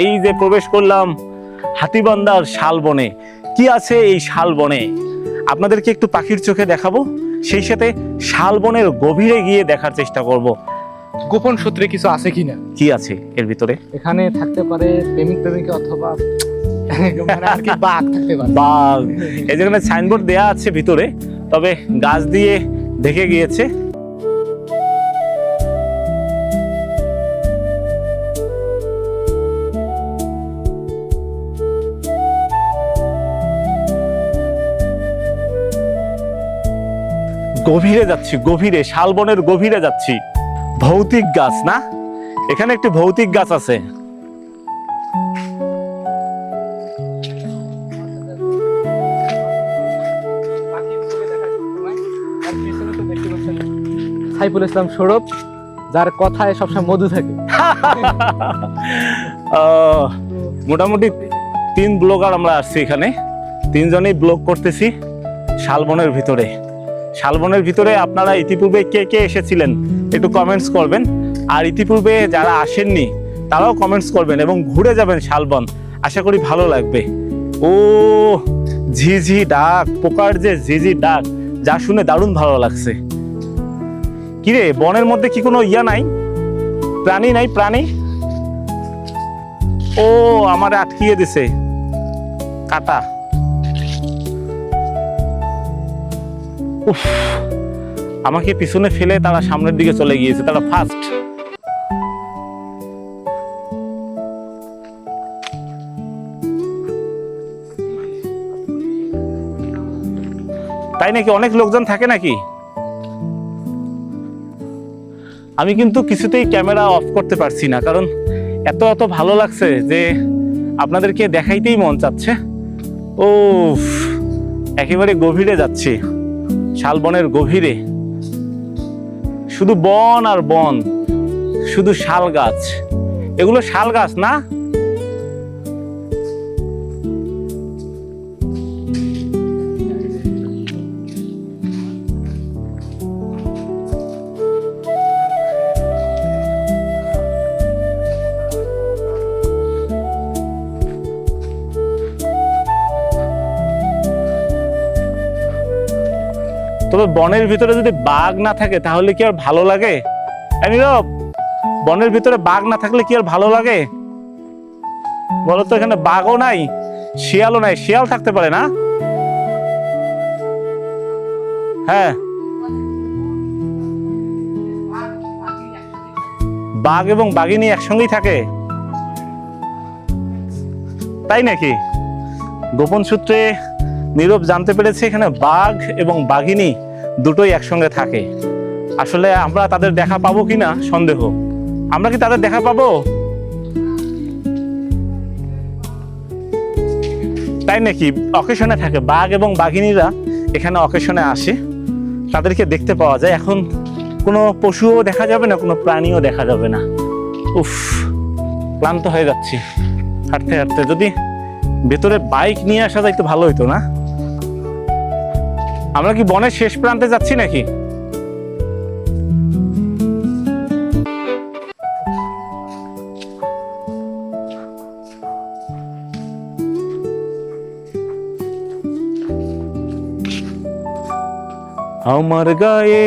এই যে প্রবেশ করলাম হাতীবান্ধার শালবনে। কি আছে এই শালবনে আপনাদেরকে একটু পাখির চোখে দেখাবো, সেই সাথে শালবনের গভীরে গিয়ে দেখার চেষ্টা করব গোপন সূত্রে কিছু আছে কিনা। কি আছে এর ভিতরে। এখানে থাকতে পারে প্রেমিক প্রেমিকা অথবা মানে আর কি বাঘ থাকতে পারে। বাঘ, এই যেখানে সাইনবোর্ড দেয়া আছে ভিতরে, তবে গাছ দিয়ে ঢেকে গিয়েছে। গভীরে যাচ্ছি, গভীরে, শালবনের গভীরে যাচ্ছি। ভৌতিক গাছ না, এখানে একটি ভৌতিক গাছ আছে। সাইফুল ইসলাম সৌরভ, যার কথায় সবসময় মধু থাকে। মোটামুটি 3 ব্লগার আমরা আসছি এখানে, 3 জনেই ব্লগ করতেছি শালবনের ভিতরে। শালবনের ভিতরে আপনারা ইতিপূর্বে কে কে এসেছিলেন একটু কমেন্টস করবেন, আর ইতিপূর্বে যারা আসেননি তারাও কমেন্টস করবেন এবং ঘুরে যাবেন শালবন, আশা করি ভালো লাগবে। ও ঝিঝি ডাক, পোকার যে ঝিঝি ডাক, যা শুনে দারুণ ভালো লাগছে। কিরে, বনের মধ্যে কি কোনো ইয়া নাই, প্রাণী নাই? প্রাণী, ও আমার আটকিয়ে দিছে কাটা। উফ, আমাকে পিছনে ফেলে তারা সামনের দিকে চলে গিয়েছে, তারা ফার্স্ট। তাই নাকি? অনেক লোকজন থাকে নাকি? আমি কিন্তু কিছুতেই ক্যামেরা অফ করতে পারছি না, কারণ এত এত ভালো লাগছে যে আপনাদেরকে দেখাইতেই মন চাচ্ছে। ও একেবারে গভীরে যাচ্ছি, শালবনের গভীরে। শুধু বন আর বন, শুধু শাল গাছ। এগুলো শাল গাছ না? তবে বনের ভিতরে যদি বাঘ না থাকে তাহলে কি আর ভালো লাগে? নীরব, বনের ভিতরে বাঘ না থাকলে কি আর ভালো লাগে বলতো? এখানে বাঘও নাই, শিয়ালও নাই। শিয়াল থাকতে পারে না? হ্যাঁ, বাঘ এবং বাঘিনী একসঙ্গেই থাকে, তাই নাকি? গোপন সূত্রে নীরব জানতে পেরেছে এখানে বাঘ এবং বাঘিনী দুটোই একসঙ্গে থাকে। আসলে আমরা তাদের দেখা পাবো কিনা সন্দেহ। আমরা কি তাদের দেখা পাবো? তাই নাকি? অকেশনে থাকে বাঘ এবং বাঘিনীরা, এখানে অকেশনে আসে, তাদেরকে দেখতে পাওয়া যায়। এখন কোনো পশুও দেখা যাবে না, কোনো প্রাণীও দেখা যাবে না। উফ, ক্লান্ত হয়ে যাচ্ছি হাঁটতে হাঁটতে। যদি ভেতরে বাইক নিয়ে আসা যায় তো ভালো হইতো না? আমরা কি বনের শেষ প্রান্তে যাচ্ছি নাকি? আমার গায়ে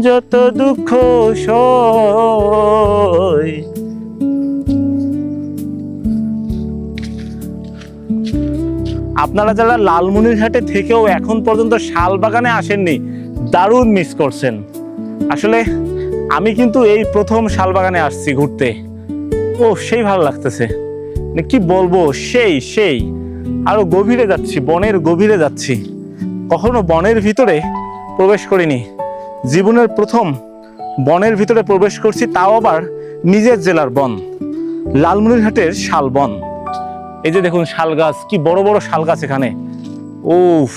যত দুঃখ সই, আপনারা যারা লালমনিরহাটে থেকেও এখন পর্যন্ত শালবাগানে আসেননি, দারুণ মিস করছেন। আসলে আমি কিন্তু এই প্রথম শালবাগানে আসছি ঘুরতে। ও সেই ভালো লাগতেছে, কি বলবো, সেই সেই আরো গভীরে যাচ্ছি, বনের গভীরে যাচ্ছি। কখনো বনের ভিতরে প্রবেশ করিনি, জীবনের প্রথম বনের ভিতরে প্রবেশ করছি, তাও আবার নিজের জেলার বন, লালমনিরহাটের শালবন। এই যে দেখুন শাল গাছ, কি বড় বড় শাল গাছ এখানে। উফ।